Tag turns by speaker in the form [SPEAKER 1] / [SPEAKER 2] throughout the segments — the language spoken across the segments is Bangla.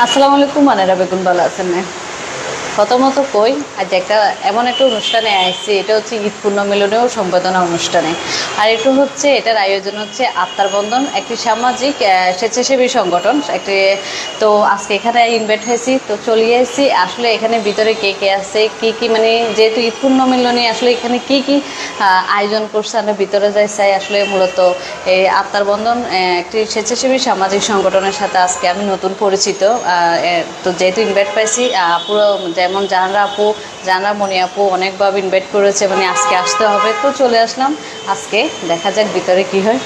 [SPEAKER 1] আসসালামু আলাইকুম আনারা বেগুন ভালো আছেন না প্রথমত কই আজ এমন একটা অনুষ্ঠানে আসছি। এটা হচ্ছে ঈদ পুণ্যমিলনী ও সম্পাদনা অনুষ্ঠানে। আর এটা হচ্ছে এটার আয়োজন হচ্ছে আত্মার বন্ধন, একটি সামাজিক স্বেচ্ছাসেবী সংগঠন একটি। তো আজকে এখানে ইনভাইট হয়েছি, তো চলে এসেছি। আসলে এখানে ভিতরে কে কে আছে, কি কি মানে যেহেতু ঈদ পুণ্যমিলনী আসলে এখানে কি কি আয়োজন করছে আমরা ভিতরে যাই চাই। আসলে মূলত এই আত্মার বন্ধন একটি স্বেচ্ছাসেবী সামাজিক সংগঠনের সাথে আজকে আমি নতুন পরিচিত। তো যেহেতু ইনভাইট পাইছি, পুরো যেমন জানরা মনি আপু অনেকভাবে ইনভাইট করেছে, মানে আজকে আসতে হবে, তো চলে আসলাম। আজকে দেখা যাক ভিতরে কি হয়।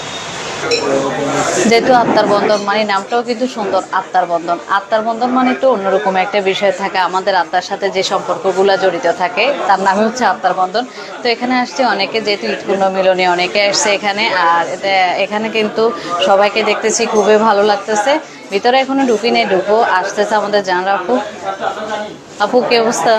[SPEAKER 1] যেহেতু আত্মার বন্ধন মানে নামটাও কিন্তু সুন্দর, আত্মার বন্ধন। আত্মার বন্ধন মানে তো অন্যরকম একটা বিষয় থাকে, আমাদের আত্মার সাথে যে সম্পর্কগুলো জড়িত থাকে তার নামে হচ্ছে আত্মার বন্ধন। তো এখানে আসছে অনেকে, যেহেতু ঈদ পুণ্যমিলনী অনেকে আসছে এখানে। আর এখানে কিন্তু সবাইকে দেখতেছি, খুবই ভালো লাগতেছে। ভিতরে এখনো ঢুকি নেই, ঢুকবো। আসতেছে আমাদের জানরা আপু। আপু কি অবস্থা?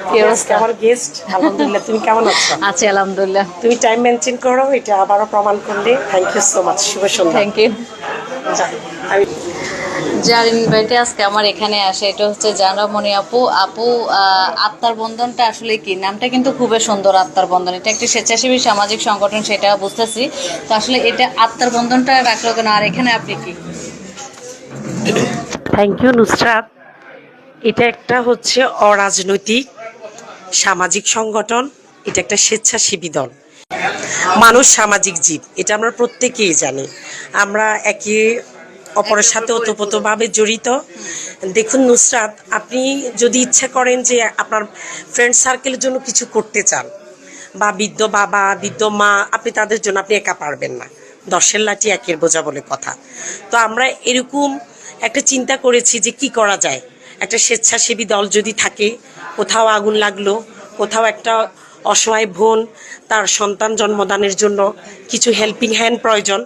[SPEAKER 1] কি অবস্থা?
[SPEAKER 2] আমার গেস্ট আলহামদুলিল্লাহ, তুমি কেমন আছো?
[SPEAKER 1] আছি আলহামদুলিল্লাহ।
[SPEAKER 2] তুমি টাইম মেনটেন করো, এটা আবারও প্রমাণ করলে। Thank you so much. শুভ সন্ধ্যা।
[SPEAKER 1] Thank you.
[SPEAKER 2] আমি
[SPEAKER 1] যার ইনভাইটে আজকে আমার এখানে আসে এটা হচ্ছে জানরামণি আপু। আপু, আত্মার বন্ধনটা আসলে কি? নামটা কিন্তু খুবই সুন্দর, আত্মার বন্ধন। এটা একটি স্বেচ্ছাসেবী সামাজিক সংগঠন, সেটা বুঝতেছি। তো আসলে এটা আত্মার বন্ধনটা রাখলো কেন, আর এখানে আপনি কি?
[SPEAKER 2] Thank you Nusrat. এটা একটা হচ্ছে অরাজনৈতিক সামাজিক সংগঠন। এটা একটা স্বেচ্ছাসেবী দল। মানুষ সামাজিক জীব, এটা আমরা প্রত্যেকেই জানি। আমরা একে অপরের সাথে ওতপ্রোতভাবে জড়িত। দেখুন নুসরাত, আপনি যদি ইচ্ছা করেন যে আপনার ফ্রেন্ড সার্কেলের জন্য কিছু করতে চান, বা বৃদ্ধ বাবা বৃদ্ধ মা, আপনি তাদের জন্য আপনি একা পারবেন না। দশের লাঠি একের বোঝা বলে কথা। তো আমরা এরকম একটা চিন্তা করেছি যে কি করা যায়। একটা স্বেচ্ছাসেবী দল যদি থাকে, কোথাও আগুন লাগলো, কোথাও একটা অসহায় বোন তার সন্তান জন্মদানের জন্য কিছু হেল্পিং হ্যান্ড প্রয়োজন,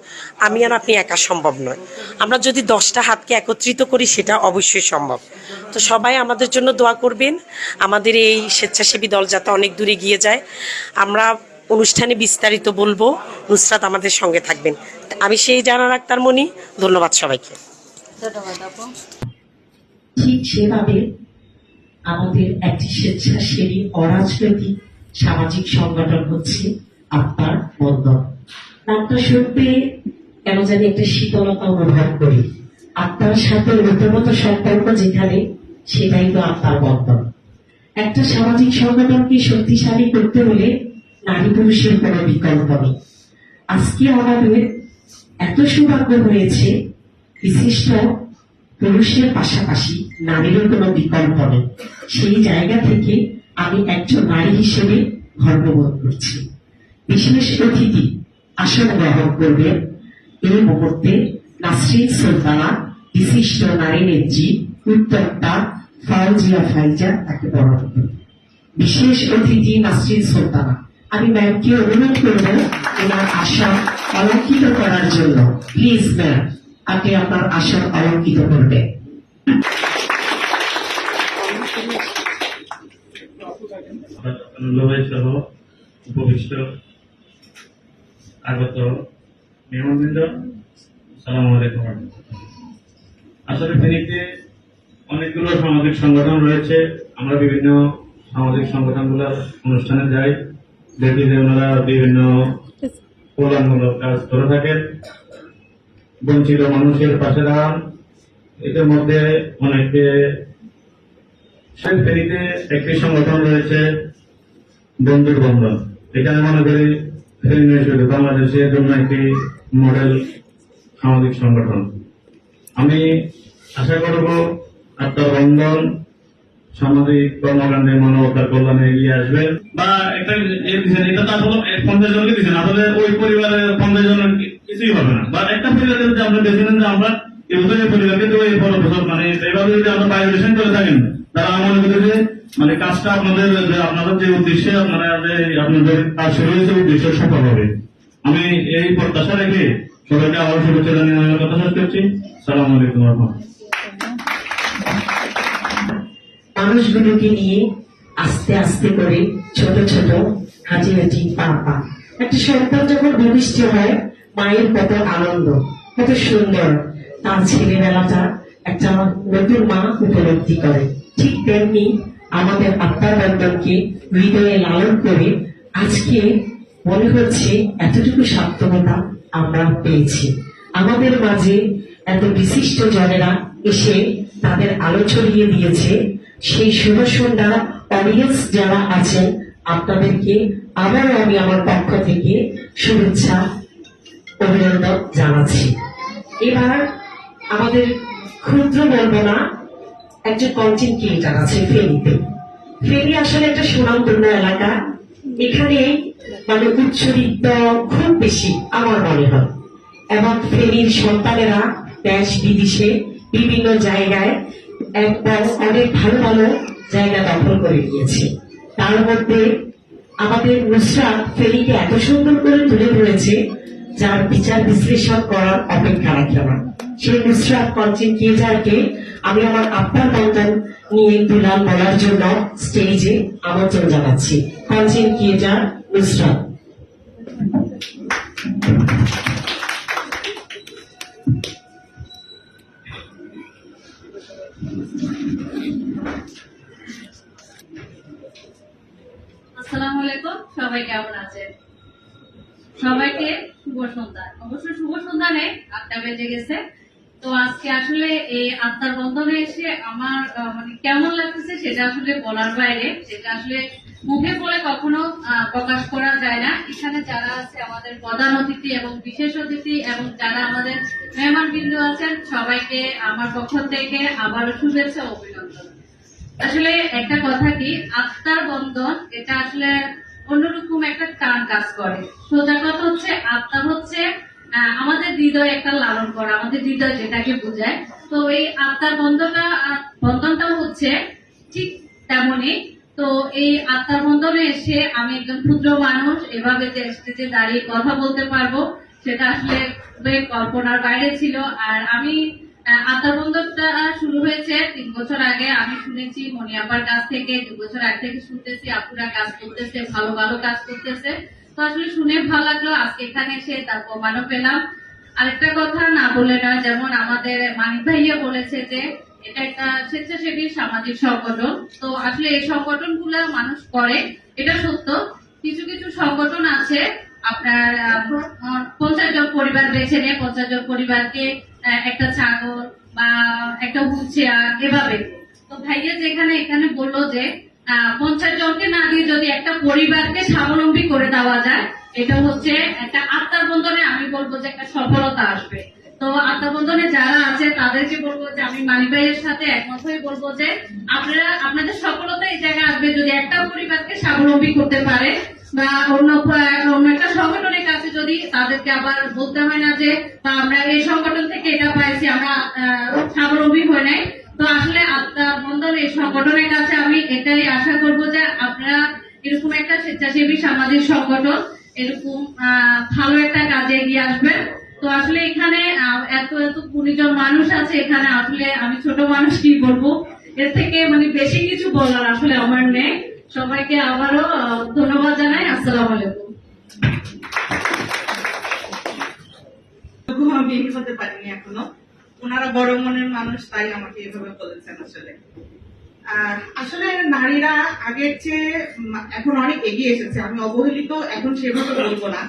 [SPEAKER 2] আমি আর আপনি একা সম্ভব নয়। আমরা যদি 10টা হাতকে একত্রিত করি সেটা অবশ্যই সম্ভব। তো সবাই আমাদের জন্য দোয়া করবেন, আমাদের এই স্বেচ্ছাসেবী দল যাতে অনেক দূরে গিয়ে যায়। আমরা অনুষ্ঠানে বিস্তারিত বলবো, নুসরাত আমাদের সঙ্গে থাকবেন। আমি সেই জানার আক্তার মনি। ধন্যবাদ সবাইকে।
[SPEAKER 1] ধন্যবাদ আপু।
[SPEAKER 3] ঠিক সেভাবে আমাদের একটি স্বেচ্ছাসেবী অরাজনৈতিক সামাজিক সংগঠন হচ্ছে আত্মার বন্ধন। নামটা শুনতে কেন জানি একটা শীতলতা অনুভব করি। আত্মার সাথে রূপমত সম্পর্ক যেখানে, সেটাই তো আত্মার বন্ধন। একটা সামাজিক সংগঠনকে শক্তিশালী করতে হলে নারী পুরুষের কোনো বিকল্প নেই। আজকে আমাদের এত সৌভাগ্য হয়েছে, বিশিষ্ট পুরুষের পাশাপাশি নারীরও কোনো বিকল্প নেই। সেই জায়গা থেকে আমি একজন নারী হিসেবে গর্ববোধ করছি। বিশেষ অতিথি আসন গ্রহণ করবেন এই মুহূর্তে নাসরিন সুলতানা, বিশিষ্ট নারী নেত্রী, উদ্যোক্তা ফাউজিয়া ফাইজা, তাকে বরণ করবেন। বিশেষ অতিথি নাসরিন সুলতানা। আমি ম্যামকে অনুরোধ করব এনার আসন অলঙ্কিত করার জন্য। প্লিজ ম্যাম, আপনি আপনার আসন অলঙ্কিত করবেন।
[SPEAKER 4] সহ উপবিষ্ট আগত মেহমানবৃন্দ, আসসালামু আলাইকুম। আসলে ফেনীতে অনেকগুলো সামাজিক সংগঠন রয়েছে। আমরা বিভিন্ন সামাজিক সংগঠনগুলোর অনুষ্ঠানে যাই, দেখি যে ওনারা বিভিন্ন কল্যাণমূলক কাজ করে থাকেন, বঞ্চিত মানুষের পাশে দাঁড়ান। এদের মধ্যে অনেকে ফেনীতে একটি সংগঠন রয়েছে বন্ধুর বন্ধন। এখানে মনে করি ফেনী নয়, শুধু বাংলাদেশের জন্য একটি মডেল সামাজিক সংগঠন। আমি আশা করব আত্মার বন্ধন সামাজিক কর্মকাণ্ডে মানবতার কল্যাণে এগিয়ে আসবে। বা একটা এটা তো আসলে 50 জনকে দিচ্ছেন, আসলে ওই পরিবারের 50 জনের কিছুই হবে না। বা একটা পরিবারের যদি আমরা বেছে নেন যে আমরা এই পরিবারকে তো এই বড় বছর মানে এইভাবে যদি আমরা ভায়োলেশন করে থাকেন, তারা মনে করি যে মানে কাজটা আপনাদের যে উদ্দেশ্যে আপনারা আপনাদের কাজ শুরু হয়েছে উদ্দেশ্য সফল হবে। আমি এই প্রত্যাশা রেখে সবাইকে আবার শুভেচ্ছা জানিয়ে আমার কথা শেষ করছি। সালাম আলাইকুম।
[SPEAKER 3] মানুষগুলোকে নিয়ে আস্তে আস্তে করে ছোট ছোট হাঁটি হাঁটি পা পা একটা সন্তান যখন ভূমিষ্ঠ হয়, মায়ের কত আনন্দ, কত সুন্দর। তার ছেলেবেলাটা একটা নতুন মা উপলব্ধি করে। ঠিক তেমনি আমাদের আত্মার বন্ধনকে হৃদয়ে লালন করে আজকে মনে হচ্ছে এতটুকু সার্থকতা আমরা পেয়েছি। আমাদের মাঝে এত বিশিষ্ট জনেরা এসে তাদের আলো ছড়িয়ে দিয়েছে। সেই শুভ সন্ধ্যা অডিয়েন্স যারা আছেন আপনাদেরকে আবারও আমি আমার পক্ষ থেকে শুভেচ্ছা অভিনন্দন জানাচ্ছি। এবার আমাদের ক্ষুদ্র বলবো না, একজন কন্টেন্ট ক্রিয়েটার আছে ফেনীতে। ফেনী আসলে একটা সুনামধন্য এলাকা। এখানে মানে উচ্চবিত্ত খুব বেশি আমার মনে হয়, এবং ফেনীর সন্তানেরা দেশ বিদেশে বিভিন্ন জায়গায় একবার অনেক ভালো ভালো জায়গা দখল করে নিয়েছে। তার মধ্যে আমাদের নুসরাত ফেনীকে এত সুন্দর করে তুলে ধরেছে যার বিচার বিশ্লেষণ করার অপেক্ষা রাখে না। সেই নুসরাত কন্টেন্ট ক্রিয়েটারকে আমি আমার আত্মার বন্ধন নিয়ে দুলাল বলার জন্য স্টেজে আমন্ত্রণ জানাচ্ছি। Content creator Nusrat.
[SPEAKER 1] আসসালামু আলাইকুম, সবাই কেমন আছেন? সবাইকে শুভ সন্ধ্যা। অবশ্যই শুভ সন্ধ্যা নেই, 8টা বেজে গেছে। তো আজকে আসলে এই আত্মার বন্ধনে এসে আমার মানে কেমন লাগতেছে সেটা আসলে বলার বাইরে, সেটা আসলে মুখে বলে কখনো প্রকাশ করা যায় না। এখানে যারা আছে আমাদের প্রধান অতিথি এবং বিশেষ অতিথি এবং যারা আমাদের মেহমান বিন্দু আছেন, সবাইকে আমার পক্ষ থেকে আবারও শুভেচ্ছা ও অভিনন্দন। আসলে একটা কথা কি, আত্মার বন্ধন এটা আসলে অন্যরকম একটা টান কাজ করে। সোজা কথা হচ্ছে আত্মা হচ্ছে আমাদের হৃদয় একটা লালন করা, আমাদের হৃদয় যেটাকে বোঝায়। তো এই আত্মার বন্ধনটা হচ্ছে ঠিক তেমনই। তো এই আত্মার বন্ধনে এসে আমি একজন ক্ষুদ্র মানুষ এভাবে যে স্টেজে দাঁড়িয়ে কথা বলতে পারবো, সেটা আসলে কল্পনার বাইরে ছিল। আর আমি আত্মার বন্ধনটা শুরু হয়েছে 3 বছর আগে। আমি শুনেছি মনিয়াপার কাছ থেকে, 2 বছর আগে থেকে শুনতেছি আপুরা কাজ করতেছে, ভালো ভালো কাজ করতেছে। তো আসলে শুনে ভালো লাগলো, আজকে এখানে এসে তার প্রমাণও পেলাম। আরেকটা কথা না বলে নয়, যেমন আমাদের মানিক ভাইয়া বলেছে যে এটা একটা স্বেচ্ছাসেবী সামাজিক সংগঠন। তো আসলে এই সংগঠনগুলো মানুষ করে, এটা সত্য। কিছু কিছু সংগঠন আছে আপনার 50 জন পরিবার বেছে নেয়, 50 জন পরিবারকে একটা ছাগল বা একটা হুইল চেয়ার এভাবে। তো ভাইয়া যেখানে এখানে বললো যে 50 জনকে না দিয়ে যদি একটা পরিবারকে স্বাবলম্বী করে দেওয়া যায়, এটা হচ্ছে একটা আত্মার বন্ধনে আমি বলবো যে একটা সফলতা আসবে। তো আত্মার বন্ধনে যারা আছে তাদেরকে বলবো যে আমি মানিক ভাইয়ের সাথে একমত হয়ে বলবো যে আপনারা আপনাদের সফলতা এই জায়গায় আসবে যদি একটা পরিবারকে স্বাবলম্বী করতে পারে, বা অন্য একটা সংগঠনের কাছে যদি তাদেরকে আবার বলতে হয় না যে আমরা এই সংগঠন থেকে এটা পাইছি, আমরা স্বাবলম্বী হয়ে নাই। তো আসলে আত্মার বন্ধন এই সংগঠনের কাছে আমি এটাই আশা করব যে আপনারা এরকম একটা স্বেচ্ছাসেবী সামাজিক সংগঠন এরকম ভালো একটা কাজে এগিয়ে আসবেন। তো আসলে এখানে এত এত 20 জন মানুষ আছে এখানে, আসলে আমি ছোট মানুষ কি বলবো, এর থেকে মানে বেশি কিছু বলার আসলে আমার নেই। সবাইকে আবারও ধন্যবাদ জানাই। আসসালামু আলাইকুম।
[SPEAKER 5] আমি বিয়ে হতে পারিনি এখনো, ওনারা বড় মনের মানুষ তাই আমাকে এভাবে বলেছেন। আসলে নারীরা আগের চেয়ে এখন অনেক এগিয়ে এসেছে। আমি অবহেলিত এখন সেভাবে বলবো না,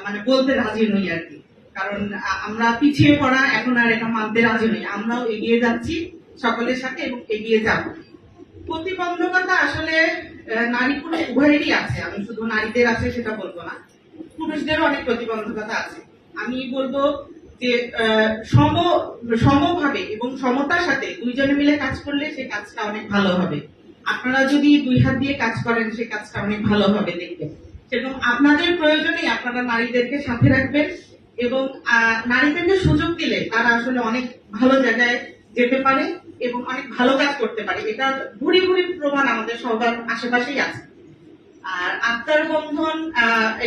[SPEAKER 5] মানে বলতে রাজি নই আর কি। কারণ আমরা পিছিয়ে পড়া এখন আর এটা মানতে রাজি নই। আমরাও এগিয়ে যাচ্ছি সকলের সাথে এবং এগিয়ে যাব। প্রতিবন্ধকতা আসলে নারী পুরুষ উভয়েরই আছে, আমি শুধু নারীদের আছে সেটা বলবো না, পুরুষদেরও অনেক প্রতিবন্ধকতা আছে। আমি বলবো যে সমভাবে এবং সমতার সাথে দুইজনে মিলে কাজ করলে সেই কাজটা অনেক ভালো হবে। আপনারা যদি 2 হাত দিয়ে কাজ করেন সেই কাজটা অনেক ভালো হবে দেখবেন। এবং আপনাদের প্রয়োজনে আপনারা নারীদেরকে সাথে রাখবেন এবং নারীদেরকে সুযোগ দিলে তারা আসলে অনেক ভালো জায়গায় যেতে পারে এবং অনেক ভালো কাজ করতে পারে। এটা ভুরি ভুরি প্রমাণ আমাদের সবার আশেপাশেই আছে। আর আত্মার বন্ধন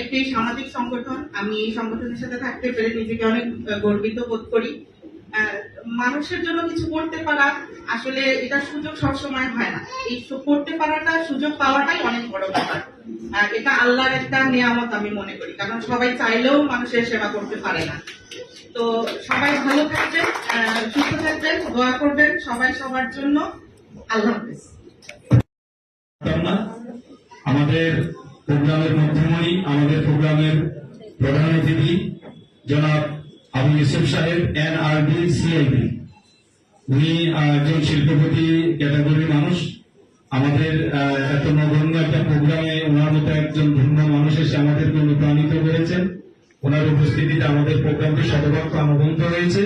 [SPEAKER 5] একটি সামাজিক সংগঠন। আমি এই সংগঠনের সাথে থাকতে পেরে নিজেকে অনেক গর্বিত বোধ করি। মানুষের জন্য কিছু করতে পারা আসলে এটা সুযোগ সবসময় হয় না। এই করতে পারাটা, সুযোগ পাওয়াটাই অনেক বড় ব্যাপার। এটা আল্লাহর একটা নিয়ামত আমি মনে করি, কারণ সবাই চাইলেও মানুষের সেবা করতে পারে না। তো সবাই ভালো থাকবেন, সুস্থ থাকবেন, দোয়া করবেন সবাই সবার জন্য। আল্লাহ হাফেজ।
[SPEAKER 4] না, আমাদের প্রোগ্রামের মধ্যমণি, আমাদের প্রোগ্রামের প্রধান অতিথি জনাব আবু ইউসুফ সাহেব, NRB CIB। উনি একজন শিল্পপতি ক্যাটাগরির মানুষ। আমাদের এত নগণ্য একটা প্রোগ্রামে ওনার মতো একজন ভিন্ন মানুষ এসে আমাদেরকে অনুপ্রাণিত করেছেন। ওনার উপস্থিতিতে আমাদের প্রোগ্রামটি শতভাগ প্রাণবন্ত হয়েছে।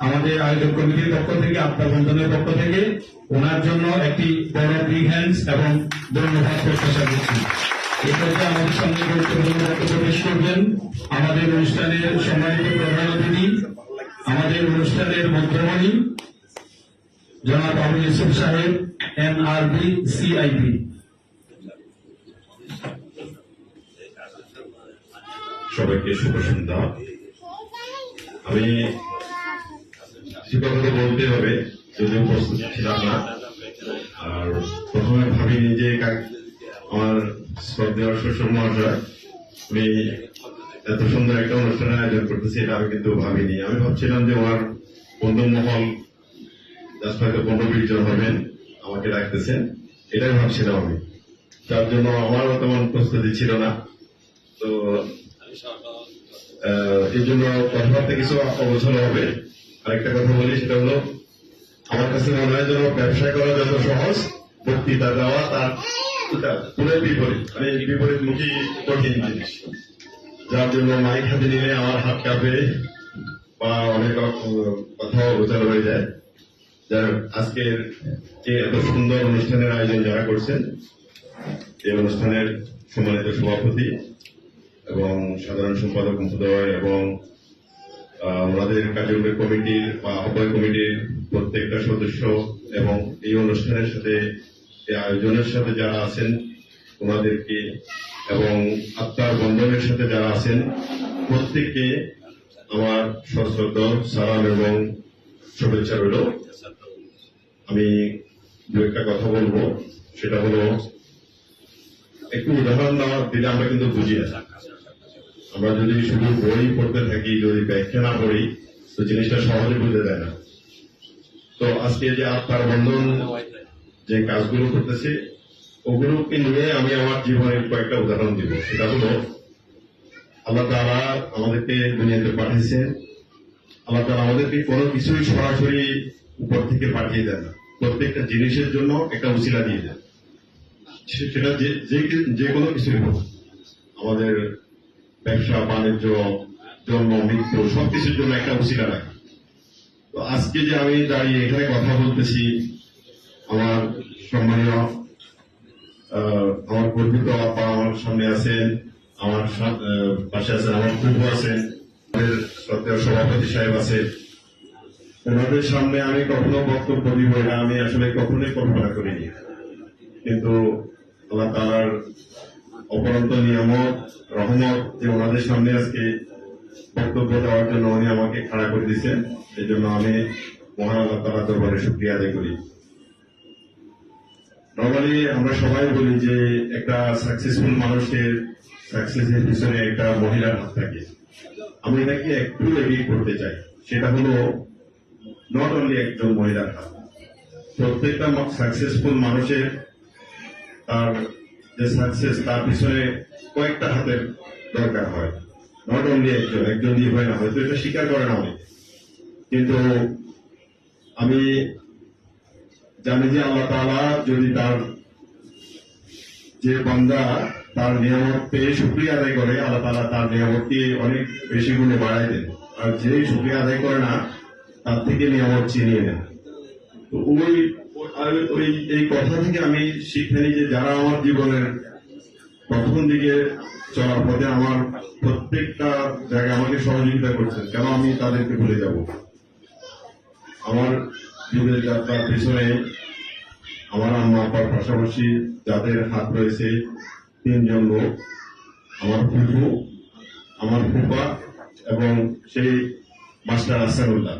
[SPEAKER 4] আমাদের আয়োজক কমিটির পক্ষ থেকে, আত্মা বন্ধনের পক্ষ থেকে ওনার জন্য একটি বড় বিগ হ্যান্ডস এবং ধন্যবাদ প্রত্যাশা করছি। এক্ষেত্রে আমাদের সঙ্গে গুরুত্বপূর্ণ বক্তব্য পেশ করবেন আমাদের অনুষ্ঠানের সম্মানিত প্রধান অতিথি, আমাদের অনুষ্ঠানের মধ্যমণি জনাব আবু ইউসুফ সাহেব, NRB CIB।
[SPEAKER 6] সবাইকে শুভ সন্ধ্যা। আমি সে কথা বলতে হবে, যদিও প্রস্তুত ছিলাম না। আর প্রথমে ভাবিনি যে আমার শ্রদ্ধেয় শ্বশুর মহাশয় উনি এত সুন্দর একটা অনুষ্ঠানের আয়োজন করতেছে, এটা আমি কিন্তু ভাবিনি। আমি ভাবছিলাম যে আমার বন্ধু মহল হয়তো 15-20 জন হবেন, আমাকে রাখতেছেন, এটাই ভাবছিলাম আমি। তার জন্য আমারও তেমন প্রস্তুতি ছিল না। তো এই জন্য কথাবার্তা কিছু অবসর হবে। আরেকটা কথা বলি, সেটা হলো আমার কাছে মনে হয় যেন ব্যবসা করা যত সহজ, বক্তৃতা দেওয়া তার পুরো বিপরীত, মানে বিপরীতমুখী কঠিন জিনিস। যার জন্য মাইক হাতে নিলে আমার হাত কাঁপে বা অনেক কথাও গোচার হয়ে যায়। যার আজকের যে এত সুন্দর অনুষ্ঠানের আয়োজন যারা করছেন, এই অনুষ্ঠানের সম্মানিত সভাপতি এবং সাধারণ সম্পাদক মহোদয় এবং আমাদের কার্যকরী কমিটির বা আহ্বায়ক কমিটির প্রত্যেকটা সদস্য এবং এই অনুষ্ঠানের সাথে, এই আয়োজনের সাথে যারা আছেন ওনাদেরকে, এবং আত্মার বন্ধনের সাথে যারা আছেন প্রত্যেককে আমার সশ্রদ্ধ সালাম এবং শুভেচ্ছা রইল। আমি দু একটা কথা বলবো, সেটা হলো একটু উদাহরণ দিলে আমরা কিন্তু বুঝি না। আমরা যদি শুধু বই পড়তে থাকি, যদি ব্যাখ্যা না পড়ি, তো জিনিসটা সহজে বুঝে যায় না। তো আজকে যে আত্মার বন্ধন যে কাজগুলো করতেছে, ওগুলোকে নিয়ে আমি আমার জীবনের কয়েকটা উদাহরণ দিব। সেটা হলো আল্লাহ তাআলা আমাদেরকে দুনিয়াতে পাঠিয়েছেন। আল্লাহ তাআলা আমাদেরকে কোনো কিছুই সরাসরি উপর থেকে পাঠিয়ে দেন না, প্রত্যেকটা জিনিসের জন্য একটা উসিলা দিয়ে দেন। সেটা যে কোনো কিছুই হোক, আমাদের ব্যবসা বাণিজ্য, জন্ম মৃত্যু সবকিছুর জন্য একটা উসিলা রাখে। তো আজকে যে আমি দাঁড়িয়ে এখানে কথা বলতেছি, আমার সম্মানীয় আমার গর্বিত আপা আমার সামনে আছেন, আমার পাশে আছেন আমার ফুফু আছেন, আমাদের শ্রদ্ধেয় সভাপতি সাহেব আছেন। ওনাদের সামনে আমি কখনো বক্তব্য দিব না, আমি আসলে কখনোই কল্পনা করিনি। কিন্তু আল্লাহ তাআলার অপরন্ত নিয়ামত, রহমত যে ওনাদের সামনে আজকে বক্তব্য দেওয়ার জন্য উনি আমাকে খাড়া করে দিচ্ছেন, এই জন্য আমি মহান আল্লাহ তাআলার দরবারে শুকরিয়া আদায় করি। নরমালি আমরা সবাই বলি যে একটা সাকসেসফুল মানুষের সাকসেসের পিছনে একটা মহিলার হাত থাকে। আমি এটাকে একটু এগিয়ে করতে চাই, সেটা হলো নট অনলি একজন মহিলার হাত। প্রত্যেকটা সাকসেসফুল মানুষের তার যে সাকসেস, তার পিছনে কয়েকটা হাতের দরকার হয়। নট অনলি একজন দিয়ে হয় না, হয়তো এটা স্বীকার করে না অনেক, কিন্তু আমি জানি যে আল্লাহ তাআলা যদি তার যে বান্দা তার নিয়ামত পেয়ে শুকরিয়া আদায় করে, আল্লাহ তাআলা তার নিয়ামতকে অনেক বেশি গুণে বাড়াই দেন। আর যে শুকরিয়া আদায় করে না, তার থেকে নিয়ামত ছিনিয়ে নেন। তো ওই এই কথা থেকে আমি শিক্ষা নিই যে যারা আমার জীবনের প্রথম দিকে চলার পথে আমার প্রত্যেকটা জায়গায় আমাকে সহযোগিতা করছেন, কেন আমি তাদেরকে ভুলে যাব? আমার জীবনের যাত্রার পিছনে আমার আম্মা আপার পাশাপাশি যাদের হাত রয়েছে 3 জন লোক, আমার ফুফু, আমার ফুফা এবং সেই মাস্টার আহসানুল্লাহ।